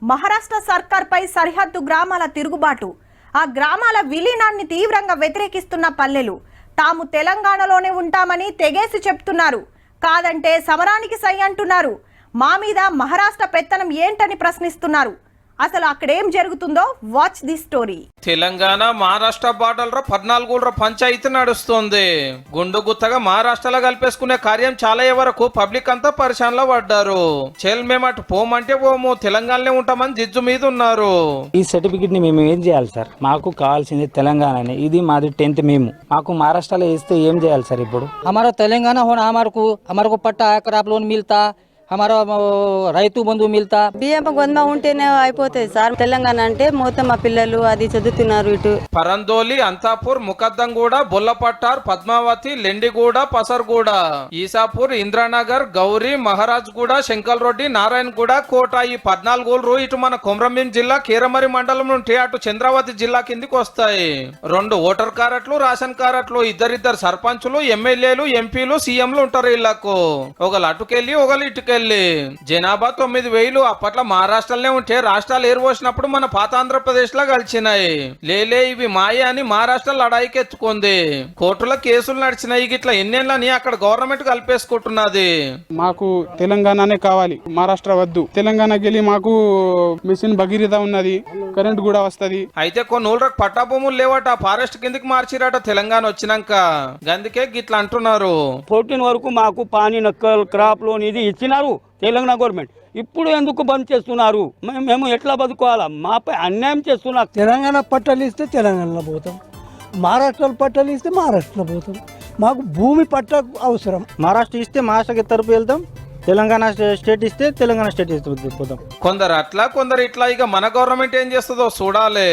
మహారాష్ట్ర సర్కార్పై సరిహద్దు గ్రామాల తిరుగుబాటు. ఆ గ్రామాల విలీనాన్ని తీవ్రంగా వ్యతిరేకిస్తున్న పల్లెలు తాము తెలంగాణలోనే ఉంటామని తెగేసి చెప్తున్నారు. కాదంటే సమరానికి సై అంటున్నారు. మా మీద మహారాష్ట్ర పెత్తనం ఏంటని ప్రశ్నిస్తున్నారు. అసలు అక్కడేం జరుగుతుందో watch the story. Telangana Maharashtra border లో 14 పంచాయతీ నడుస్తుంది. గుండు గుత్తగా మహారాష్ట్రలో కలిపేసుకునే కార్యం చాలా వరకు పబ్లిక్ అంతా పరిశానలో పడ్డారు. చెల్ మేము అటు పోమంటే పోము, తెలంగాణలో ఉంటామని జిజ్జు మీద ఉన్నారు. ఈ సర్టిఫికెట్ ని మేము ఏం చేయాలి సార్? మాకు కావాల్సింది తెలంగాణనే. ఇది మాది 10th మేము. మాకు మహారాష్ట్రలో వేస్తే ఏం చేయాలి సార్? ఇప్పుడు हमारा तेलंगाना होना हमारे को पट्टा क्रॉप लोन मिलता, हमारा రైతు బంధు మిల్తా. బియ్యం గొంత ఉంటేనే అయిపోతాయి సార్. తెలంగాణ అంటే మొత్తం మా పిల్లలు అది చదువుతున్నారు. ఇటు పరందోలి, అంతాపూర్, ముకద్దంగూడ, బొల్లపట్టార్, పద్మావతి, లెండిగూడ, పసర్గూడ, ఈసాపూర్, ఇంద్రానగర్, గౌరీ, మహారాజ్ గూడ, శంకల్ రెడ్డి, నారాయణ గూడ, కోట ఈ 14 ఊళ్ళు ఇటు మన కొమరంభీం జిల్లా కీరమరి మండలం నుండి అటు చంద్రావతి జిల్లా కిందికి వస్తాయి. 2 ఓటర్ కారట్లు, రేషన్ కారట్లు, ఇద్దరిద్దరు సర్పంచులు, ఎమ్మెల్యేలు, ఎంపీలు, సీఎంలు ఉంటారు. ఇళ్లకు ఒకళ్ళు అటుకెళ్ళి ఒకళ్ళు ఇటుకెళ్ళి జనాభా 9,000. అప్పట్లో మహారాష్ట్రలోనే ఉంటే రాష్ట్రాలు ఏరుపోసినప్పుడు మన పాత ఆంధ్రప్రదేశ్ లో కలిసినాయి. లేలే ఇవి మాయ అని మహారాష్ట్ర లడాయికి ఎత్తుకుంది. కోర్టులో కేసులు నడిచినాయి. ఇట్లా ఎన్నేళ్ళని అక్కడ గవర్నమెంట్ కలిపేసుకుంటున్నది. మాకు తెలంగాణనే కావాలి, మహారాష్ట్ర వద్దు. తెలంగాణకి వెళ్ళి మాకు మిషన్ భగీరథ ఉన్నది, కరెంట్ కూడా వస్తది. అయితే కొన్ని ఊళ్ళకి పట్టా భూములు లేవట, ఫారెస్ట్ కిందకి మార్చిరట తెలంగాణ వచ్చినాక. అందుకే గిట్లా అంటున్నారు. 14 వరకు మాకు పానీ నక్కల్ క్రాప్ లోన్ ఇది ఇచ్చినారు తెలంగాణ గవర్నమెంట్. ఇప్పుడు ఎందుకు బంద్ చేస్తున్నారు? మేము ఎట్లా బతుకోవాలా? మాపై అన్యాయం చేస్తున్నారు. తెలంగాణ పట్టాలు ఇస్తే తెలంగాణలో పోతాం, మహారాష్ట్రలో పట్టాలు ఇస్తే మహారాష్ట్రలో పోతాం. మాకు భూమి పట్ట అవసరం. మహారాష్ట్ర ఇస్తే మహారాష్ట్రకి తరపు వెళ్తాం, తెలంగాణ స్టేట్ ఇస్తే తెలంగాణ స్టేట్ పోతాం. కొందరు అట్లా కొందరు ఇట్లా. ఇక మన గవర్నమెంట్ ఏం చేస్తుందో చూడాలి.